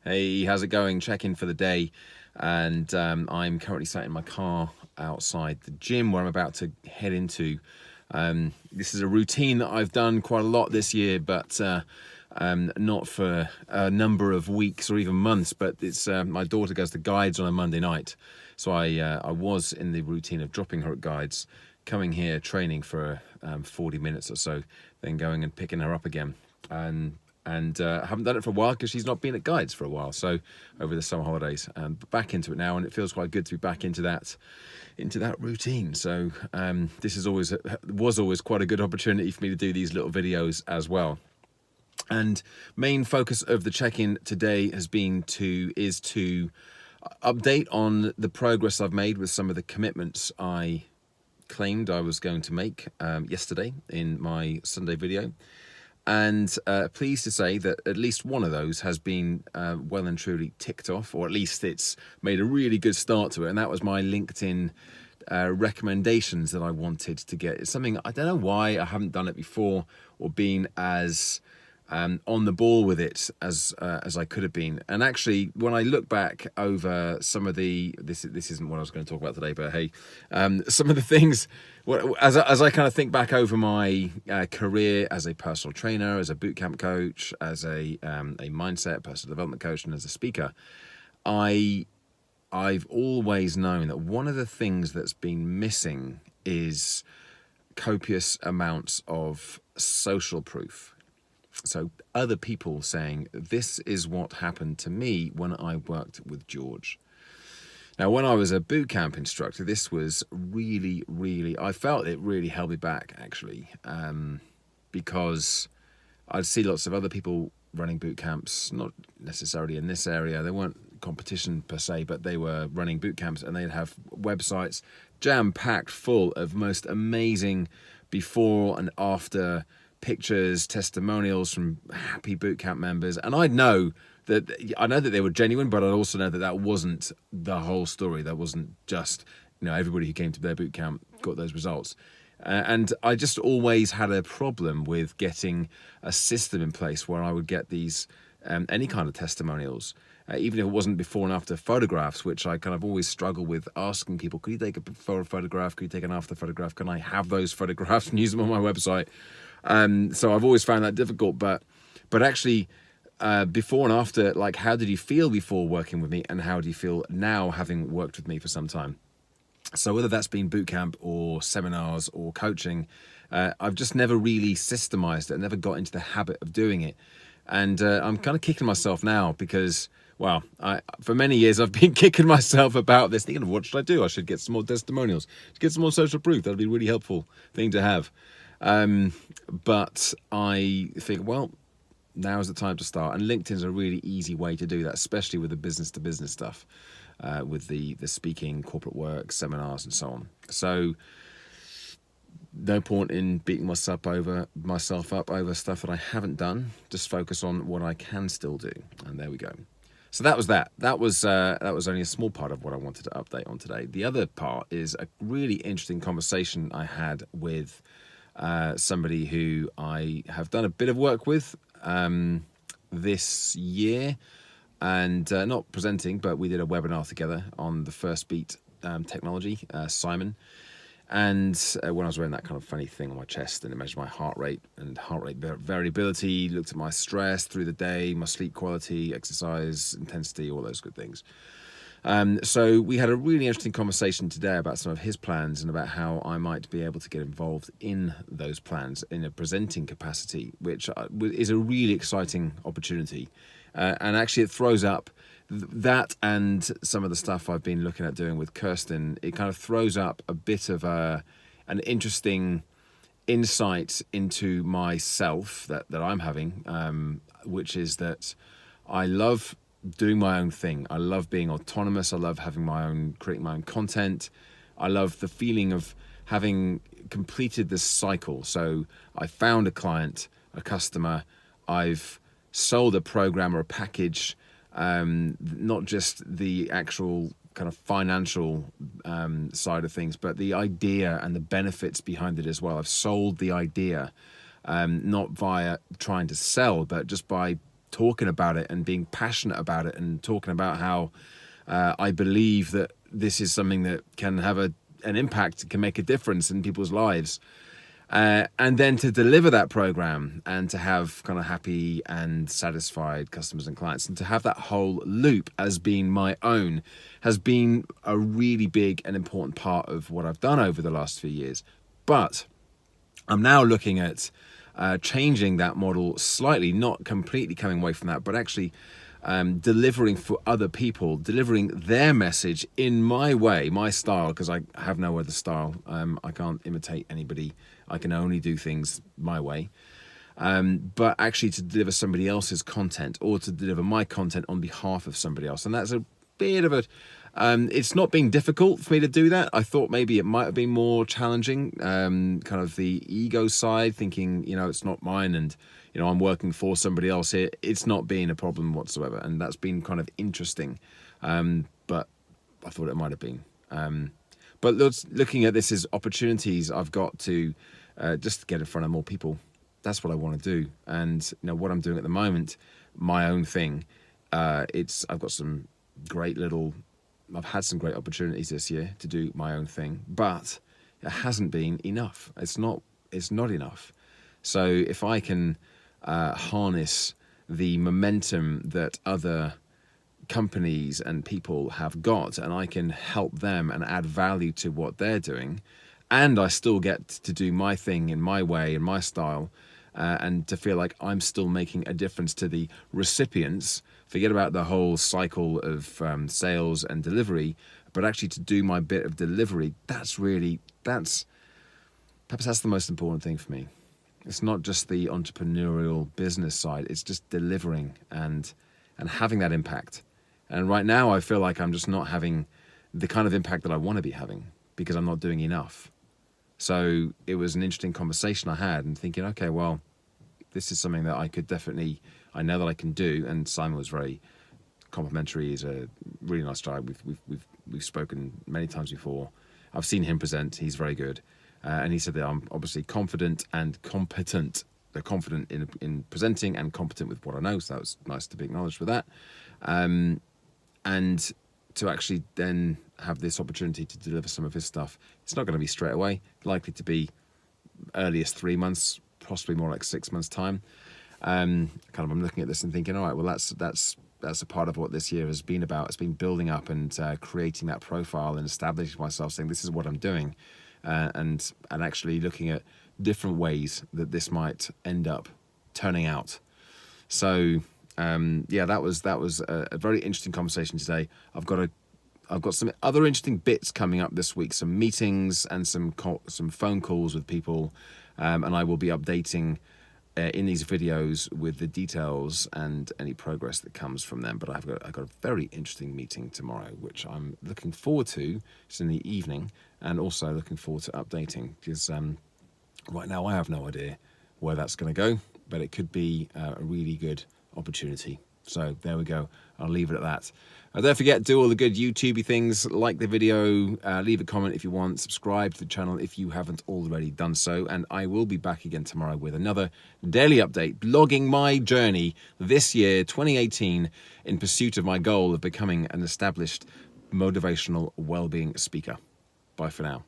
Hey, how's it going? Check-in for the day, and I'm currently sat in my car outside the gym where I'm about to head into. This is a routine that I've done quite a lot this year, but not for a number of weeks or even months. But it's my daughter goes to Guides on a Monday night, so I was in the routine of dropping her at Guides, coming here, training for 40 minutes or so, then going and picking her up again. And I haven't done it for a while because she's not been at Guides for a while, so over the summer holidays. But back into it now, and it feels quite good to be back into that routine. So this is was always quite a good opportunity for me to do these little videos as well. And main focus of the check-in today is to update on the progress I've made with some of the commitments I claimed I was going to make yesterday in my Sunday video. And pleased to say that at least one of those has been well and truly ticked off, or at least it's made a really good start to it. And that was my LinkedIn recommendations that I wanted to get. It's something, I don't know why I haven't done it before or been as on the ball with it as I could have been. And actually, when I look back over some of this isn't what I was going to talk about today, but hey, some of the things, as I kind of think back over my career as a personal trainer, as a bootcamp coach, as a mindset personal development coach, and as a speaker, I've always known that one of the things that's been missing is copious amounts of social proof. So other people saying, this is what happened to me when I worked with George. Now, when I was a boot camp instructor, this was really, I felt it really held me back, actually, because I'd see lots of other people running boot camps, not necessarily in this area. They weren't competition per se, but they were running boot camps, and they'd have websites jam-packed full of most amazing before and after pictures, testimonials from happy bootcamp members. And I know that they were genuine, but I also know that that wasn't the whole story. That wasn't just, everybody who came to their bootcamp got those results. And I just always had a problem with getting a system in place where I would get these, any kind of testimonials, even if it wasn't before and after photographs, which I kind of always struggle with asking people, could you take a before photograph? Could you take an after photograph? Can I have those photographs and use them on my website? So I've always found that difficult, but actually, before and after, like, how did you feel before working with me, and how do you feel now having worked with me for some time? So whether that's been bootcamp or seminars or coaching, I've just never really systemized it, never got into the habit of doing it. And I'm kind of kicking myself now because, well, for many years I've been kicking myself about this, thinking, what should I do? I should get some more testimonials, get some more social proof. That'd be a really helpful thing to have. But I think, well, now is the time to start. And LinkedIn's a really easy way to do that, especially with the business-to-business stuff, with the speaking, corporate work, seminars, and so on. So no point in beating myself up over stuff that I haven't done. Just focus on what I can still do. And there we go. So that was that. That was only a small part of what I wanted to update on today. The other part is a really interesting conversation I had with somebody who I have done a bit of work with this year, and not presenting, but we did a webinar together on the First Beat technology, Simon. And when I was wearing that kind of funny thing on my chest, and it measured my heart rate and heart rate variability, looked at my stress through the day, my sleep quality, exercise intensity, all those good things. So we had a really interesting conversation today about some of his plans and about how I might be able to get involved in those plans in a presenting capacity, which is a really exciting opportunity. And actually it throws up that, and some of the stuff I've been looking at doing with Kirsten. It kind of throws up a bit of an interesting insight into myself that I'm having, which is that I love doing my own thing. I love being autonomous. I love creating my own content. I love the feeling of having completed this cycle. So I found a client, a customer, I've sold a program or a package, not just the actual kind of financial side of things, but the idea and the benefits behind it as well. I've sold the idea, not via trying to sell, but just by talking about it and being passionate about it and talking about how I believe that this is something that can have an impact, can make a difference in people's lives. And then to deliver that program and to have kind of happy and satisfied customers and clients, and to have that whole loop as being my own, has been a really big and important part of what I've done over the last few years. But I'm now looking at changing that model slightly, not completely coming away from that, but actually delivering for other people, delivering their message in my way, my style, because I have no other style. I can't imitate anybody. I can only do things my way. But actually to deliver somebody else's content, or to deliver my content on behalf of somebody else. And that's a bit of a... it's not been difficult for me to do that. I thought maybe it might have been more challenging, kind of the ego side, thinking, it's not mine and, I'm working for somebody else here. It's not been a problem whatsoever. And that's been kind of interesting. But I thought it might have been. But looking at this as opportunities, I've got to just get in front of more people. That's what I want to do. And what I'm doing at the moment, my own thing, I've got some great I've had some great opportunities this year to do my own thing, but it hasn't been enough. It's not enough. So if I can harness the momentum that other companies and people have got, and I can help them and add value to what they're doing, and I still get to do my thing in my way, in my style, and to feel like I'm still making a difference to the recipients, forget about the whole cycle of sales and delivery, but actually to do my bit of delivery, perhaps that's the most important thing for me. It's not just the entrepreneurial business side, it's just delivering and having that impact. And right now I feel like I'm just not having the kind of impact that I want to be having because I'm not doing enough. So it was an interesting conversation I had and thinking, okay, well, this is something that I know that I can do. And Simon was very complimentary. He's a really nice guy. We've spoken many times before. I've seen him present. He's very good. And he said that I'm obviously confident and competent. They're confident in presenting and competent with what I know. So that was nice to be acknowledged for that. And to actually then have this opportunity to deliver some of his stuff, it's not going to be straight away. Likely to be earliest 3 months, possibly more like 6 months' time. I'm looking at this and thinking, all right, well, that's a part of what this year has been about. It's been building up and creating that profile and establishing myself, saying this is what I'm doing, and actually looking at different ways that this might end up turning out. So that was a very interesting conversation today. I've got some other interesting bits coming up this week, some meetings and some phone calls with people, and I will be updating in these videos with the details and any progress that comes from them. But I've got a very interesting meeting tomorrow, which I'm looking forward to. It's in the evening, and also looking forward to updating, because right now I have no idea where that's going to go, but it could be a really good opportunity. So there we go. I'll leave it at that. Don't forget, do all the good YouTubey things. Like the video, leave a comment if you want, subscribe to the channel if you haven't already done so, and I will be back again tomorrow with another daily update, blogging my journey this year, 2018, in pursuit of my goal of becoming an established motivational wellbeing speaker. Bye for now.